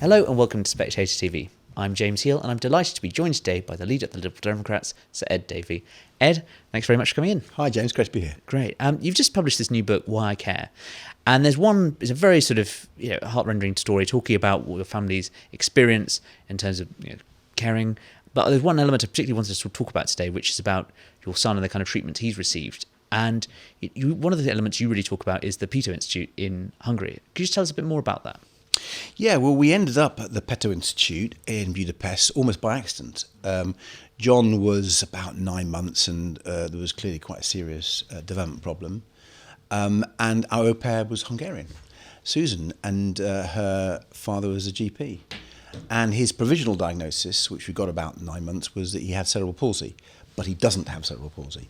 Hello and welcome to Spectator TV. I'm James Heale and I'm delighted to be joined today by the leader of the Liberal Democrats, Sir Ed Davey. Ed, thanks very much for coming in. Hi James, great to be here. Great. You've just published this new book, Why I Care. And it's a very sort of heart-rending story talking about what your family's experience in terms of caring. But there's one element I particularly wanted to talk about today, which is about your son and the kind of treatment he's received. And one of the elements you really talk about is the Peto Institute in Hungary. Could you just tell us a bit more about that? Yeah, well, we ended up at the Peto Institute in Budapest almost by accident. John was about 9 months and there was clearly quite a serious development problem. And our au pair was Hungarian, Susan, and her father was a GP. And his provisional diagnosis, which we got about 9 months, was that he had cerebral palsy, but he doesn't have cerebral palsy.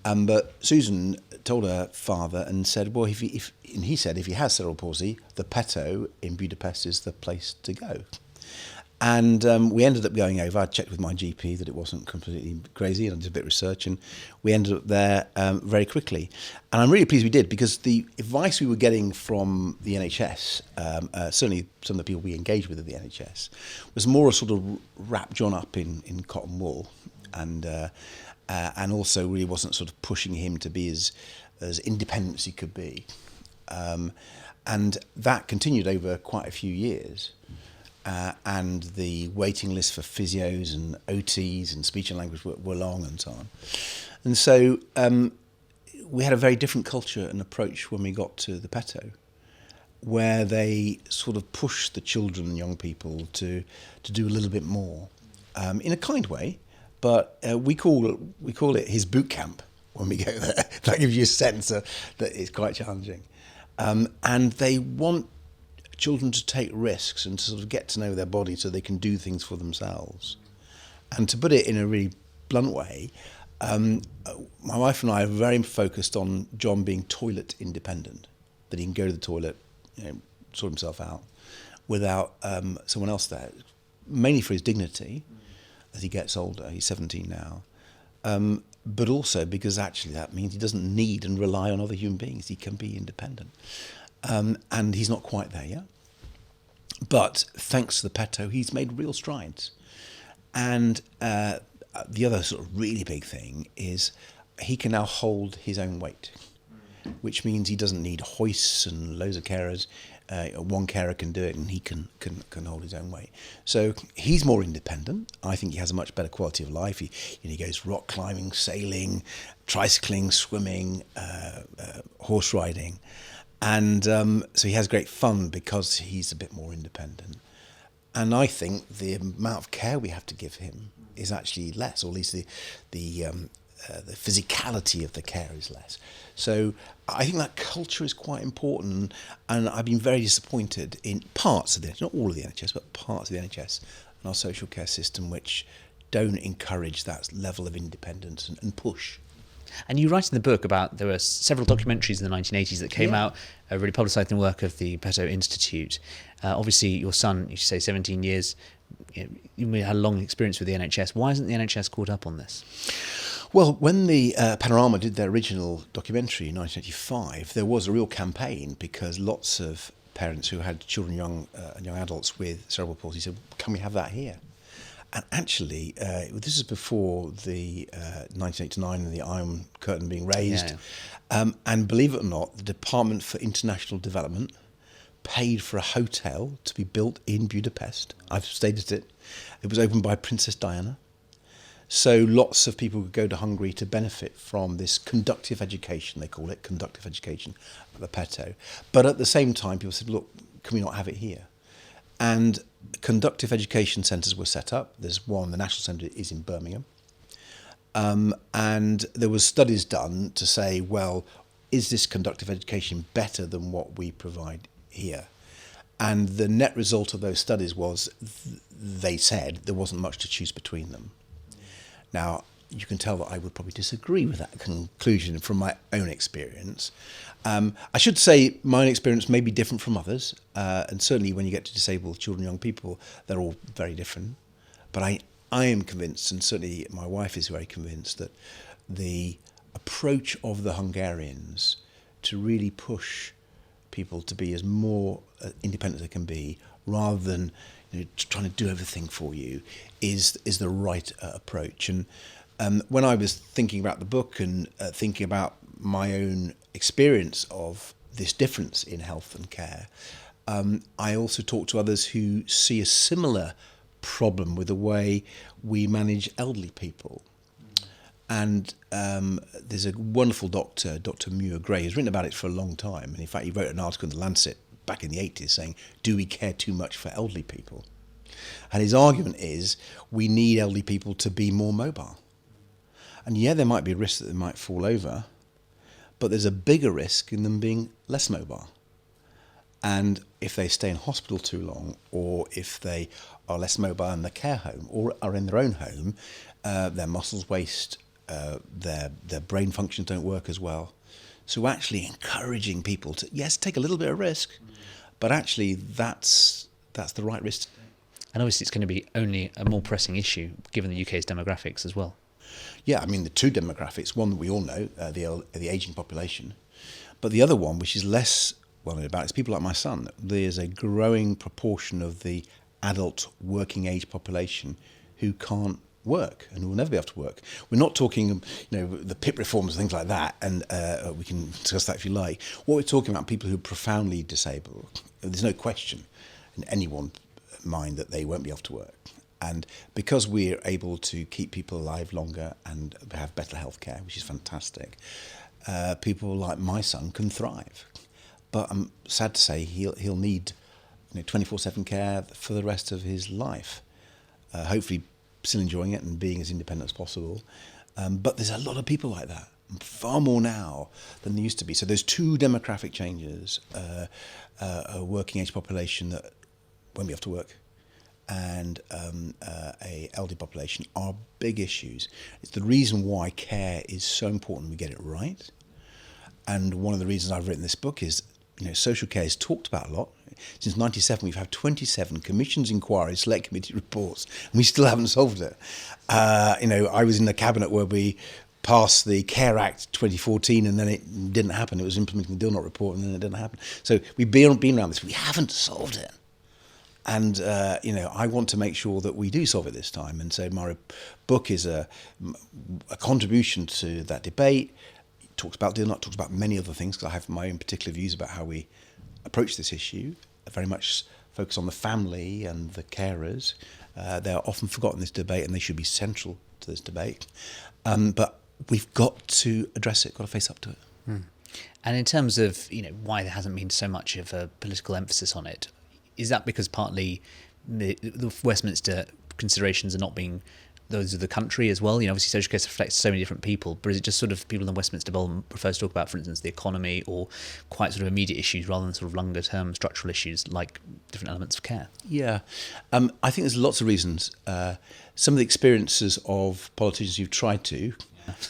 But Susan told her father and said, well, if he has cerebral palsy, the Peto in Budapest is the place to go. And we ended up going over. I checked with my GP that it wasn't completely crazy, and I did a bit of research, and we ended up there very quickly. And I'm really pleased we did, because the advice we were getting from the NHS, certainly some of the people we engaged with at the NHS, was more a sort of wrap John up in cotton wool, and also really wasn't sort of pushing him to be as independent as he could be. And that continued over quite a few years. And the waiting list for physios and OTs and speech and language were long and so on. And so we had a very different culture and approach when we got to the Peto, where they sort of push the children and young people to do a little bit more in a kind way. But we call it his boot camp when we go there. That gives you a sense that it's quite challenging. And they want children to take risks and to sort of get to know their body so they can do things for themselves. And to put it in a really blunt way, my wife and I are very focused on John being toilet independent, that he can go to the toilet, sort himself out without someone else there, mainly for his dignity as he gets older. He's 17 now. But also because actually that means he doesn't need and rely on other human beings. He can be independent. And he's not quite there yet. But thanks to the Peto, he's made real strides. And the other sort of really big thing is he can now hold his own weight, which means he doesn't need hoists and loads of carers. One carer can do it and he can hold his own weight. So he's more independent. I think he has a much better quality of life. He goes rock climbing, sailing, tricycling, swimming, horse riding. And so he has great fun because he's a bit more independent. And I think the amount of care we have to give him is actually less, or at least the physicality of the care is less. So I think that culture is quite important, and I've been very disappointed in parts of the NHS, not all of the NHS, but parts of the NHS and our social care system which don't encourage that level of independence and push. And you write in the book about there were several documentaries in the 1980s that came out, really publicising the work of the Peto Institute. Obviously, your son, you say 17 years, you had a long experience with the NHS. Why isn't the NHS caught up on this? Well, when the Panorama did their original documentary in 1985, there was a real campaign because lots of parents who had children, young adults with cerebral palsy said, can we have that here? And actually, this is before the 1989 and the Iron Curtain being raised. And believe it or not, the Department for International Development paid for a hotel to be built in Budapest. I've stayed at it. It was opened by Princess Diana. So lots of people could go to Hungary to benefit from this conductive education, they call it, conductive education at the Peto. But at the same time, people said, look, can we not have it here? And conductive education centres were set up. There's one, the National Centre is in Birmingham. And there was studies done to say, well, is this conductive education better than what we provide here? And the net result of those studies was, they said there wasn't much to choose between them. Now, you can tell that I would probably disagree with that conclusion from my own experience. I should say my own experience may be different from others, and certainly when you get to disabled children, young people, they're all very different. But I am convinced, and certainly my wife is very convinced, that the approach of the Hungarians to really push people to be as more independent as they can be, rather than trying to do everything for you, is the right approach. And when I was thinking about the book and thinking about my own experience of this difference in health and care, I also talked to others who see a similar problem with the way we manage elderly people. And there's a wonderful doctor, Dr. Muir Gray, who's written about it for a long time. And in fact, he wrote an article in The Lancet back in the 80s saying, do we care too much for elderly people? And his argument is, we need elderly people to be more mobile. And yeah, there might be a risk that they might fall over, but there's a bigger risk in them being less mobile. And if they stay in hospital too long, or if they are less mobile in the care home or are in their own home, their muscles waste, their brain functions don't work as well. So actually encouraging people to, yes, take a little bit of risk, but actually that's the right risk. And obviously it's going to be only a more pressing issue given the UK's demographics as well. Yeah, I mean, the two demographics, one that we all know, the ageing population, but the other one, which is less well known about, is people like my son. There's a growing proportion of the adult working age population who can't work and who will never be able to work. We're not talking, the PIP reforms and things like that, and we can discuss that if you like. What we're talking about, people who are profoundly disabled. There's no question in anyone's mind that they won't be able to work. And because we're able to keep people alive longer and have better healthcare, which is fantastic, people like my son can thrive. But I'm sad to say he'll need 24/7 care for the rest of his life. Hopefully still enjoying it and being as independent as possible. But there's a lot of people like that, far more now than there used to be. So those two demographic changes, a working age population that won't be able to work, and a elderly population, are big issues. It's the reason why care is so important we get it right. And one of the reasons I've written this book is, social care is talked about a lot. Since 1997, we've had 27 commissions, inquiries, select committee reports, and we still haven't solved it. I was in the cabinet where we passed the Care Act 2014, and then it didn't happen. It was implementing the Dillnot report, and then it didn't happen. So we've been around this. We haven't solved it. And, I want to make sure that we do solve it this time. And so my book is a contribution to that debate. It talks about Dillnot, talks about many other things, because I have my own particular views about how we approach this issue. I very much focus on the family and the carers. They are often forgotten in this debate, and they should be central to this debate. But we've got to address it, got to face up to it. And in terms of, why there hasn't been so much of a political emphasis on it, is that because partly the Westminster considerations are not being those of the country as well? Obviously social care reflects so many different people, but is it just sort of people in the Westminster Parliament prefer to talk about, for instance, the economy or quite sort of immediate issues rather than sort of longer term structural issues like different elements of care? Yeah, I think there's lots of reasons. Some of the experiences of politicians who've tried to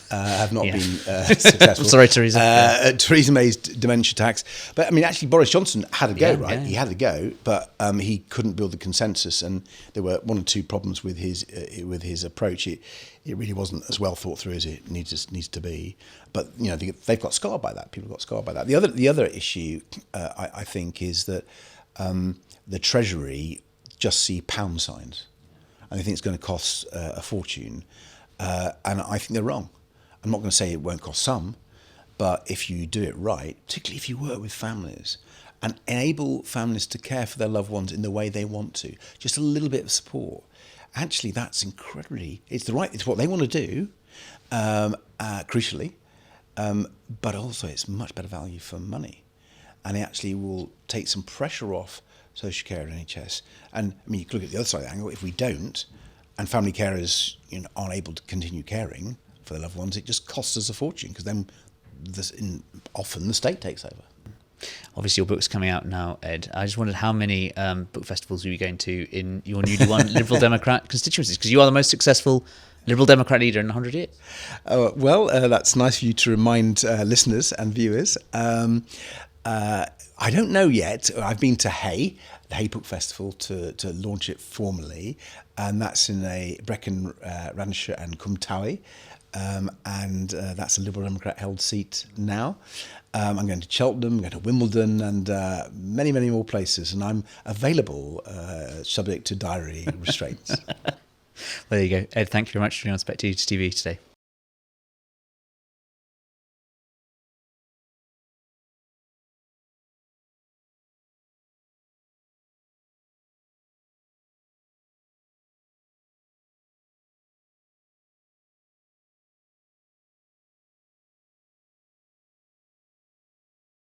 have not been successful. Sorry, Theresa. Theresa May's dementia tax. But, actually, Boris Johnson had a go, right? Yeah. He had a go, but he couldn't build the consensus, and there were one or two problems with his approach. It really wasn't as well thought through as it needs to be. But, they've got scarred by that. People got scarred by that. The other issue, I think, is that the Treasury just see pound signs, and they think it's going to cost a fortune. And I think they're wrong. I'm not going to say it won't cost some, but if you do it right, particularly if you work with families and enable families to care for their loved ones in the way they want to, just a little bit of support, actually that's it's what they want to do, crucially, but also it's much better value for money. And it actually will take some pressure off social care and NHS. And you can look at the other side of the angle. If we don't, and family carers aren't able to continue caring for their loved ones, it just costs us a fortune, because then often the state takes over. Obviously your book's coming out now, Ed. I just wondered how many book festivals are you going to in your newly won Liberal Democrat constituencies, because you are the most successful Liberal Democrat leader in 100 years. That's nice for you to remind listeners and viewers. I don't know yet. I've been to Hay, the Hay Book Festival, to launch it formally, and that's in Brecon, Radnorshire and Cwm Tawy. and that's a Liberal Democrat held seat now. I'm going to Cheltenham, I'm going to Wimbledon, and many, many more places. And I'm available, subject to diary restraints. There you go. Ed, thank you very much for being on Spectator TV today.